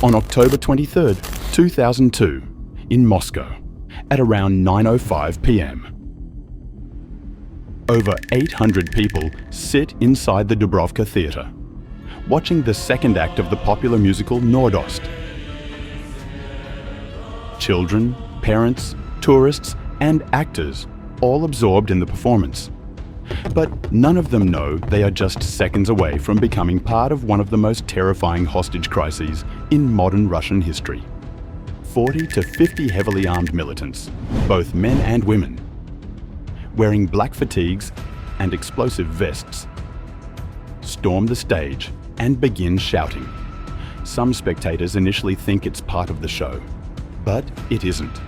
On October 23, 2002, in Moscow, at around 9:05 p.m. Over 800 people sit inside the Dubrovka Theater, watching the second act of the popular musical Nordost. Children, parents, tourists, and actors all absorbed in the performance. But none of them know they are just seconds away from becoming part of one of the most terrifying hostage crises in modern Russian history. 40 to 50 heavily armed militants, both men and women, wearing black fatigues and explosive vests, storm the stage and begin shouting. Some spectators initially think it's part of the show, but it isn't.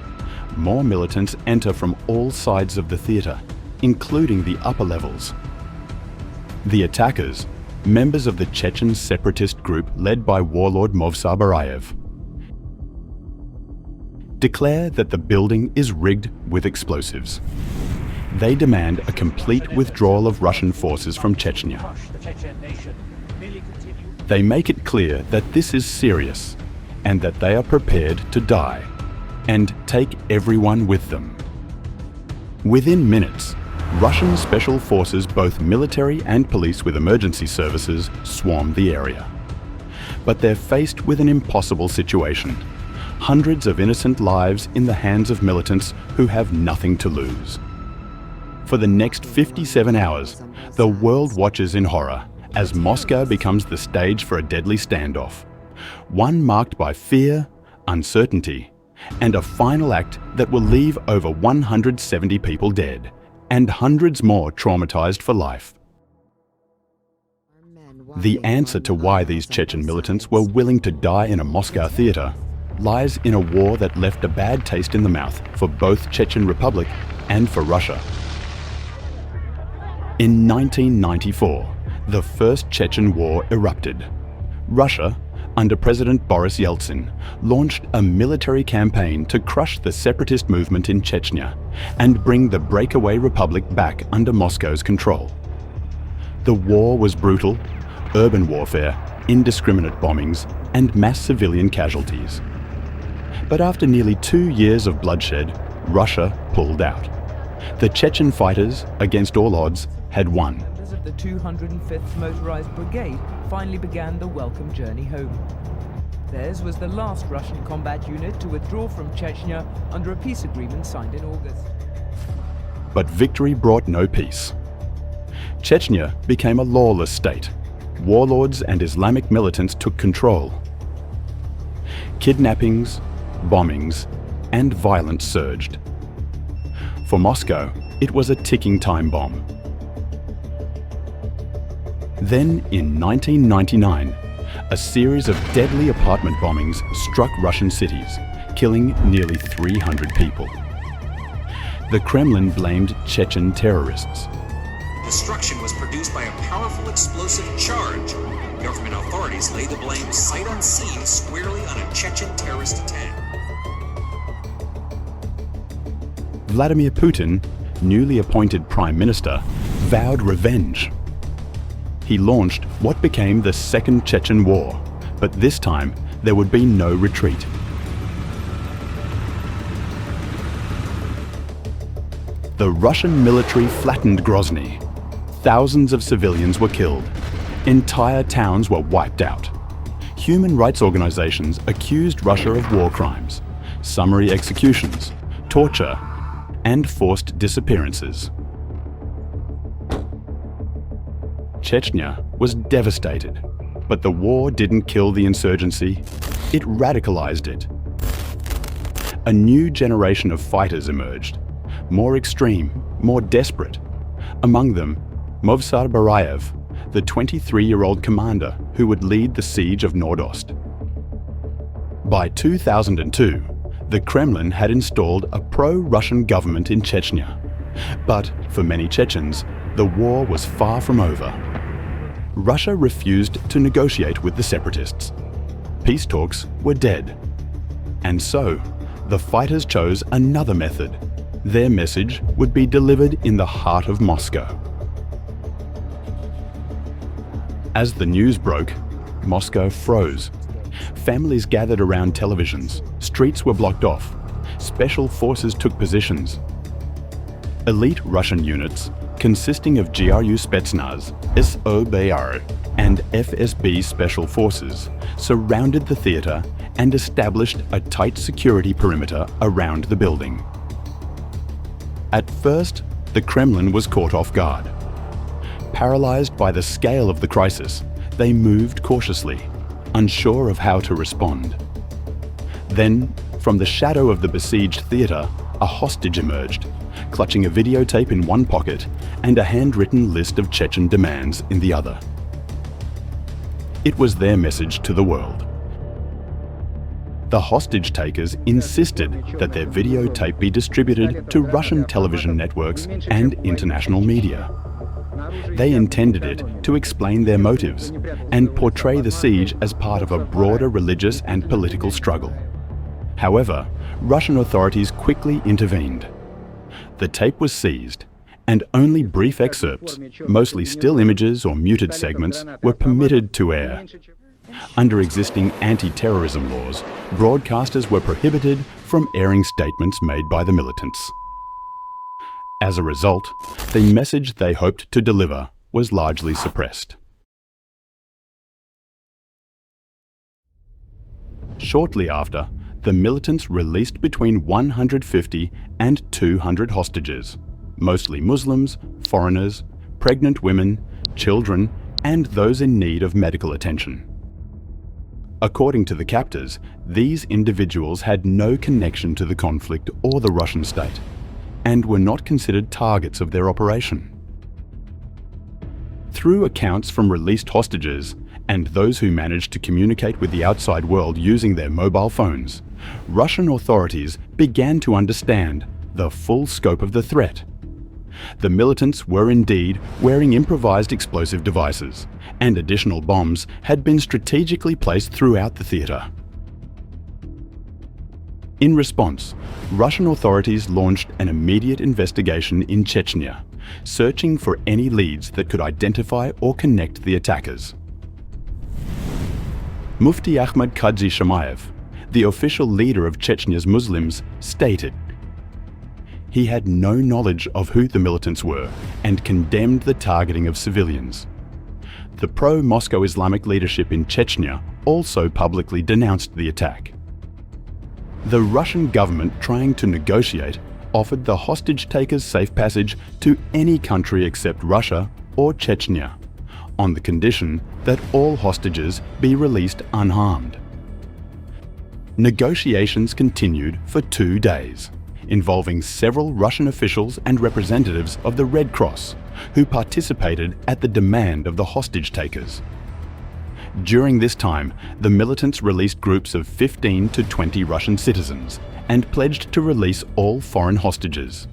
More militants enter from all sides of the theatre, including the upper levels. The attackers, members of the Chechen separatist group led by warlord Movsar Barayev, declare that the building is rigged with explosives. They demand a complete withdrawal of Russian forces from Chechnya. They make it clear that this is serious and that they are prepared to die and take everyone with them. Within minutes, Russian special forces, both military and police with emergency services, swarm the area. But they're faced with an impossible situation. Hundreds of innocent lives in the hands of militants who have nothing to lose. For the next 57 hours, the world watches in horror as Moscow becomes the stage for a deadly standoff. One marked by fear, uncertainty, and a final act that will leave over 170 people dead and hundreds more traumatized for life. The answer to why these Chechen militants were willing to die in a Moscow theater lies in a war that left a bad taste in the mouth for both Chechen Republic and for Russia. In 1994, the First Chechen War erupted. Russia, under President Boris Yeltsin, launched a military campaign to crush the separatist movement in Chechnya and bring the breakaway republic back under Moscow's control. The war was brutal: urban warfare, indiscriminate bombings, and mass civilian casualties. But after nearly 2 years of bloodshed, Russia pulled out. The Chechen fighters, against all odds, had won. Members of the 205th Motorized Brigade finally began the welcome journey home. Theirs was the last Russian combat unit to withdraw from Chechnya under a peace agreement signed in August. But victory brought no peace. Chechnya became a lawless state. Warlords and Islamic militants took control. Kidnappings, bombings, and violence surged. For Moscow, it was a ticking time bomb. Then, in 1999, a series of deadly apartment bombings struck Russian cities, killing nearly 300 people. The Kremlin blamed Chechen terrorists. Destruction was produced by a powerful explosive charge. Government authorities lay the blame sight unseen squarely on a Chechen terrorist attack. Vladimir Putin, newly appointed Prime Minister, vowed revenge. He launched what became the Second Chechen War, but this time there would be no retreat. The Russian military flattened Grozny. Thousands of civilians were killed. Entire towns were wiped out. Human rights organizations accused Russia of war crimes, summary executions, torture, and forced disappearances. Chechnya was devastated, but the war didn't kill the insurgency, it radicalized it. A new generation of fighters emerged, more extreme, more desperate. Among them, Movsar Barayev, the 23-year-old commander who would lead the siege of Nordost. By 2002, the Kremlin had installed a pro-Russian government in Chechnya. But for many Chechens, the war was far from over. Russia refused to negotiate with the separatists. Peace talks were dead. And so, the fighters chose another method. Their message would be delivered in the heart of Moscow. As the news broke, Moscow froze. Families gathered around televisions, streets were blocked off, special forces took positions. Elite Russian units, consisting of GRU Spetsnaz, SOBR, and FSB Special Forces, surrounded the theatre and established a tight security perimeter around the building. At first, the Kremlin was caught off guard. Paralyzed by the scale of the crisis, they moved cautiously, unsure of how to respond. Then, from the shadow of the besieged theatre, a hostage emerged, clutching a videotape in one pocket and a handwritten list of Chechen demands in the other. It was their message to the world. The hostage takers insisted that their videotape be distributed to Russian television networks and international media. They intended it to explain their motives and portray the siege as part of a broader religious and political struggle. However, Russian authorities quickly intervened. The tape was seized, and only brief excerpts, mostly still images or muted segments, were permitted to air. Under existing anti-terrorism laws, broadcasters were prohibited from airing statements made by the militants. As a result, the message they hoped to deliver was largely suppressed. Shortly after, the militants released between 150 and 200 hostages, mostly Muslims, foreigners, pregnant women, children, and those in need of medical attention. According to the captors, these individuals had no connection to the conflict or the Russian state, and were not considered targets of their operation. Through accounts from released hostages and those who managed to communicate with the outside world using their mobile phones, Russian authorities began to understand the full scope of the threat. The militants were indeed wearing improvised explosive devices, and additional bombs had been strategically placed throughout the theatre. In response, Russian authorities launched an immediate investigation in Chechnya, searching for any leads that could identify or connect the attackers. Mufti Ahmad Kadzi Shamayev, the official leader of Chechnya's Muslims, stated, he had no knowledge of who the militants were and condemned the targeting of civilians. The pro-Moscow Islamic leadership in Chechnya also publicly denounced the attack. The Russian government, trying to negotiate, offered the hostage takers safe passage to any country except Russia or Chechnya, on the condition that all hostages be released unharmed. Negotiations continued for 2 days, involving several Russian officials and representatives of the Red Cross, who participated at the demand of the hostage takers. During this time, the militants released groups of 15 to 20 Russian citizens and pledged to release all foreign hostages.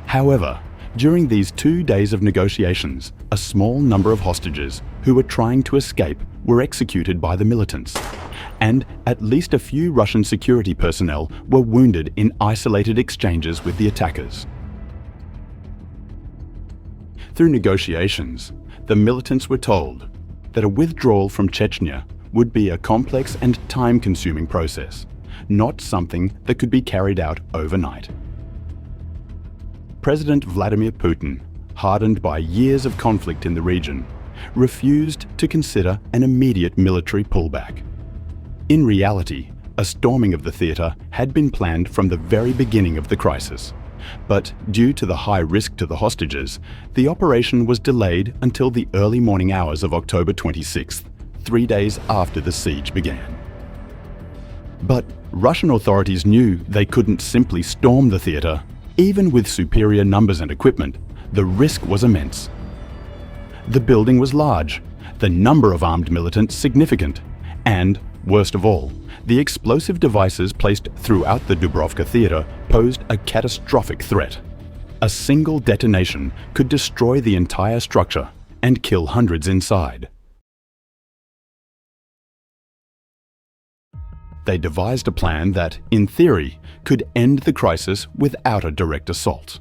However, during these 2 days of negotiations, a small number of hostages who were trying to escape were executed by the militants, and at least a few Russian security personnel were wounded in isolated exchanges with the attackers. Through negotiations, the militants were told that a withdrawal from Chechnya would be a complex and time-consuming process, not something that could be carried out overnight. President Vladimir Putin, hardened by years of conflict in the region, refused to consider an immediate military pullback. In reality, a storming of the theatre had been planned from the very beginning of the crisis, but due to the high risk to the hostages, the operation was delayed until the early morning hours of October 26th, 3 days after the siege began. But Russian authorities knew they couldn't simply storm the theatre. Even with superior numbers and equipment, the risk was immense. The building was large, the number of armed militants significant, and, worst of all, the explosive devices placed throughout the Dubrovka Theater posed a catastrophic threat. A single detonation could destroy the entire structure and kill hundreds inside. They devised a plan that, in theory, could end the crisis without a direct assault.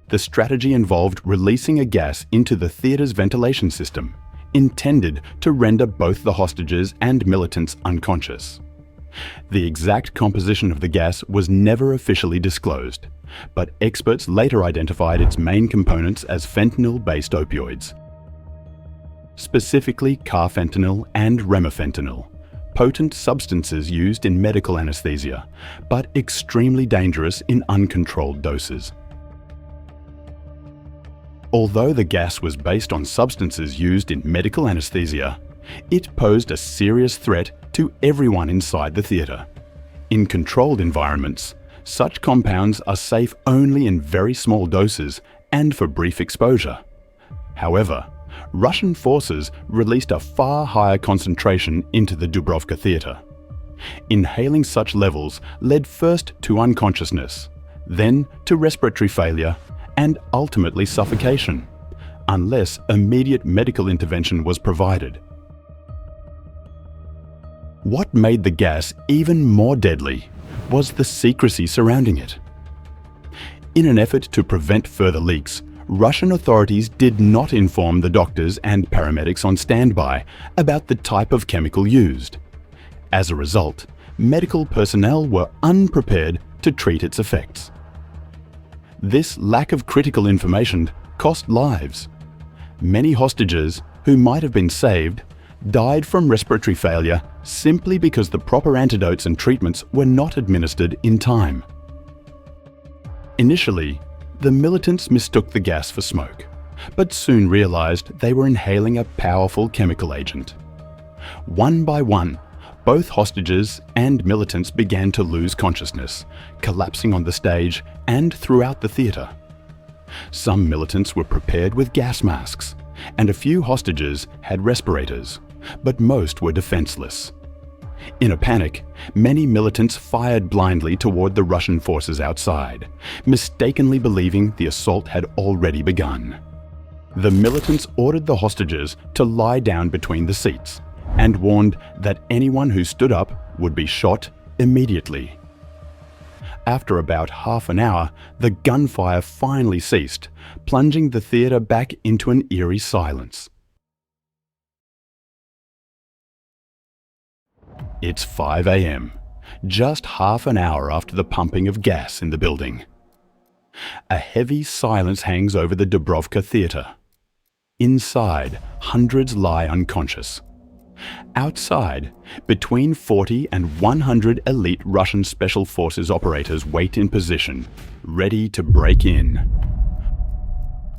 The strategy involved releasing a gas into the theatre's ventilation system, intended to render both the hostages and militants unconscious. The exact composition of the gas was never officially disclosed, but experts later identified its main components as fentanyl-based opioids. Specifically carfentanil and remifentanil, potent substances used in medical anesthesia, but extremely dangerous in uncontrolled doses. Although the gas was based on substances used in medical anesthesia, it posed a serious threat to everyone inside the theatre. In controlled environments, such compounds are safe only in very small doses and for brief exposure. However, Russian forces released a far higher concentration into the Dubrovka Theater. Inhaling such levels led first to unconsciousness, then to respiratory failure, and ultimately suffocation, unless immediate medical intervention was provided. What made the gas even more deadly was the secrecy surrounding it. In an effort to prevent further leaks, Russian authorities did not inform the doctors and paramedics on standby about the type of chemical used. As a result, medical personnel were unprepared to treat its effects. This lack of critical information cost lives. Many hostages, who might have been saved, died from respiratory failure simply because the proper antidotes and treatments were not administered in time. Initially, the militants mistook the gas for smoke, but soon realized they were inhaling a powerful chemical agent. One by one, both hostages and militants began to lose consciousness, collapsing on the stage and throughout the theatre. Some militants were prepared with gas masks, and a few hostages had respirators, but most were defenseless. In a panic, many militants fired blindly toward the Russian forces outside, mistakenly believing the assault had already begun. The militants ordered the hostages to lie down between the seats and warned that anyone who stood up would be shot immediately. After about half an hour, the gunfire finally ceased, plunging the theatre back into an eerie silence. It's 5 a.m., just half an hour after the pumping of gas in the building. A heavy silence hangs over the Dubrovka Theater. Inside, hundreds lie unconscious. Outside, between 40 and 100 elite Russian Special Forces operators wait in position, ready to break in.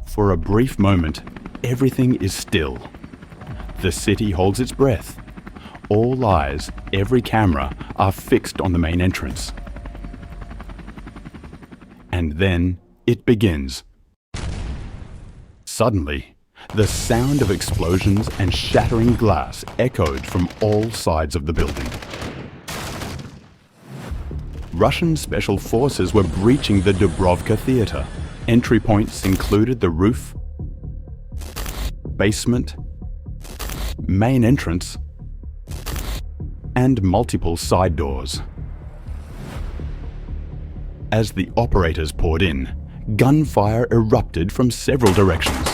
For a brief moment, everything is still. The city holds its breath. All eyes, every camera, are fixed on the main entrance. And then it begins. Suddenly, the sound of explosions and shattering glass echoed from all sides of the building. Russian Special Forces were breaching the Dubrovka Theater. Entry points included the roof, basement, main entrance, and multiple side doors. As the operators poured in, gunfire erupted from several directions.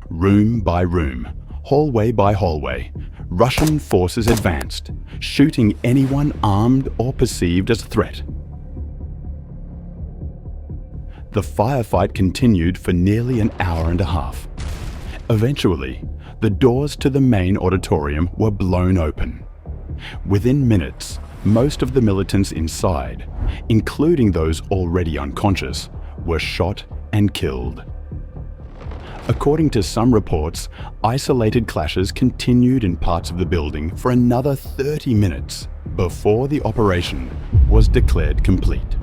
Room by room, hallway by hallway, Russian forces advanced, shooting anyone armed or perceived as a threat. The firefight continued for nearly an hour and a half. Eventually, the doors to the main auditorium were blown open. Within minutes, most of the militants inside, including those already unconscious, were shot and killed. According to some reports, isolated clashes continued in parts of the building for another 30 minutes before the operation was declared complete.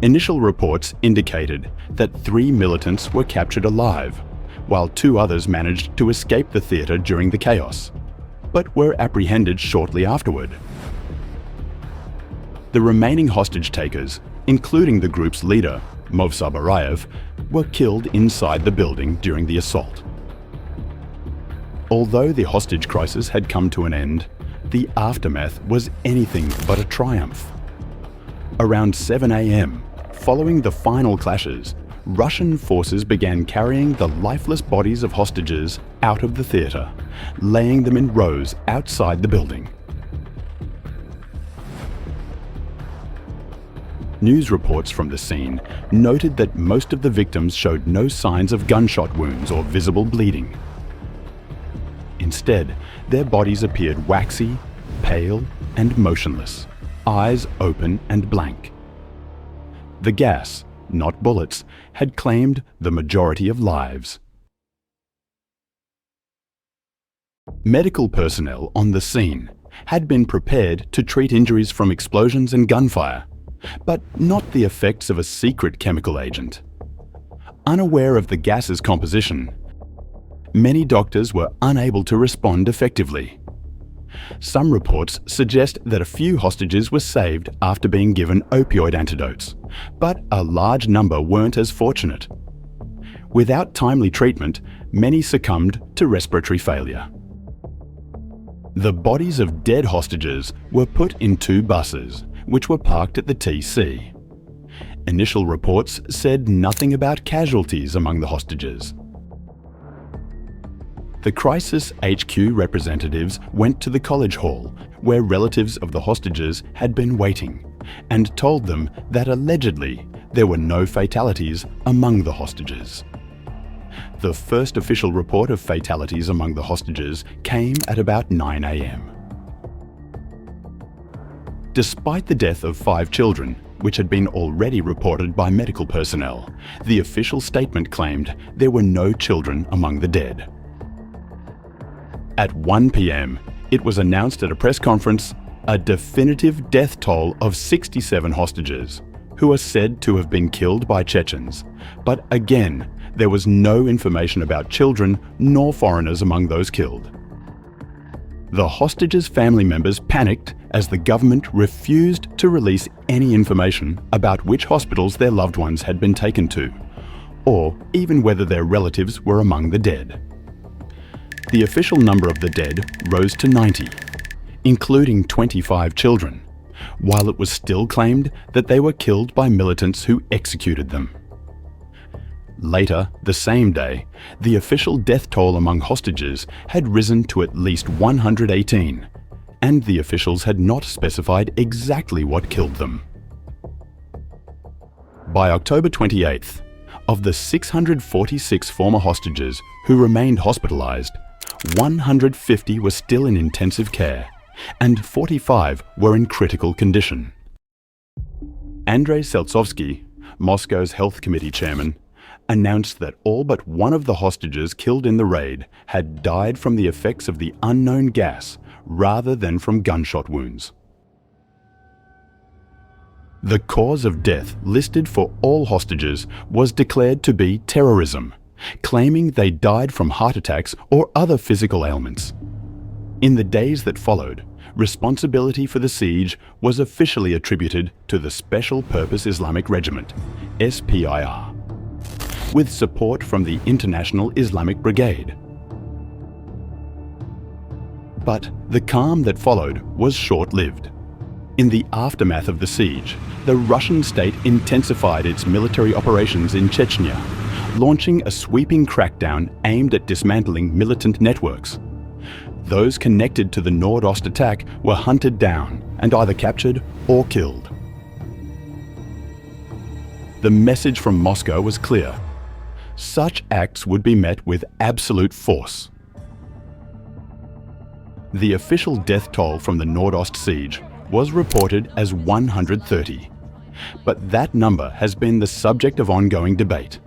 Initial reports indicated that 3 militants were captured alive, while 2 others managed to escape the theatre during the chaos, but were apprehended shortly afterward. The remaining hostage takers, including the group's leader, Movsar Barayev, were killed inside the building during the assault. Although the hostage crisis had come to an end, the aftermath was anything but a triumph. Around 7 a.m., following the final clashes, Russian forces began carrying the lifeless bodies of hostages out of the theatre, laying them in rows outside the building. News reports from the scene noted that most of the victims showed no signs of gunshot wounds or visible bleeding. Instead, their bodies appeared waxy, pale, and motionless, eyes open and blank. The gas, not bullets, had claimed the majority of lives. Medical personnel on the scene had been prepared to treat injuries from explosions and gunfire, but not the effects of a secret chemical agent. Unaware of the gas's composition, many doctors were unable to respond effectively. Some reports suggest that a few hostages were saved after being given opioid antidotes, but a large number weren't as fortunate. Without timely treatment, many succumbed to respiratory failure. The bodies of dead hostages were put in 2 buses, which were parked at the TC. Initial reports said nothing about casualties among the hostages. The Crisis HQ representatives went to the college hall, where relatives of the hostages had been waiting, and told them that allegedly there were no fatalities among the hostages. The first official report of fatalities among the hostages came at about 9 a.m. Despite the death of 5 children, which had been already reported by medical personnel, the official statement claimed there were no children among the dead. At 1 p.m, it was announced at a press conference a definitive death toll of 67 hostages, who are said to have been killed by Chechens. But again, there was no information about children nor foreigners among those killed. The hostages' family members panicked as the government refused to release any information about which hospitals their loved ones had been taken to, or even whether their relatives were among the dead. The official number of the dead rose to 90, including 25 children, while it was still claimed that they were killed by militants who executed them. Later, the same day, the official death toll among hostages had risen to at least 118, and the officials had not specified exactly what killed them. By October 28th, of the 646 former hostages who remained hospitalized, 150 were still in intensive care, and 45 were in critical condition. Andrei Seltsovsky, Moscow's Health Committee chairman, announced that all but one of the hostages killed in the raid had died from the effects of the unknown gas rather than from gunshot wounds. The cause of death listed for all hostages was declared to be terrorism, claiming they died from heart attacks or other physical ailments. In the days that followed, responsibility for the siege was officially attributed to the Special Purpose Islamic Regiment, SPIR, with support from the International Islamic Brigade. But the calm that followed was short-lived. In the aftermath of the siege, the Russian state intensified its military operations in Chechnya, launching a sweeping crackdown aimed at dismantling militant networks. Those connected to the Nordost attack were hunted down and either captured or killed. The message from Moscow was clear. Such acts would be met with absolute force. The official death toll from the Nordost siege was reported as 130, but that number has been the subject of ongoing debate.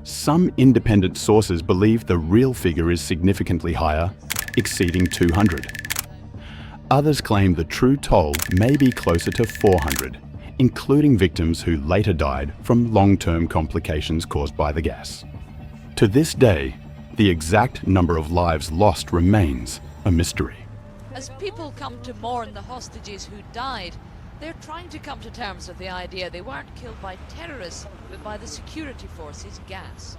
Some independent sources believe the real figure is significantly higher, exceeding 200. Others claim the true toll may be closer to 400, including victims who later died from long-term complications caused by the gas. To this day, the exact number of lives lost remains a mystery. As people come to mourn the hostages who died, they're trying to come to terms with the idea they weren't killed by terrorists, but by the security forces' gas.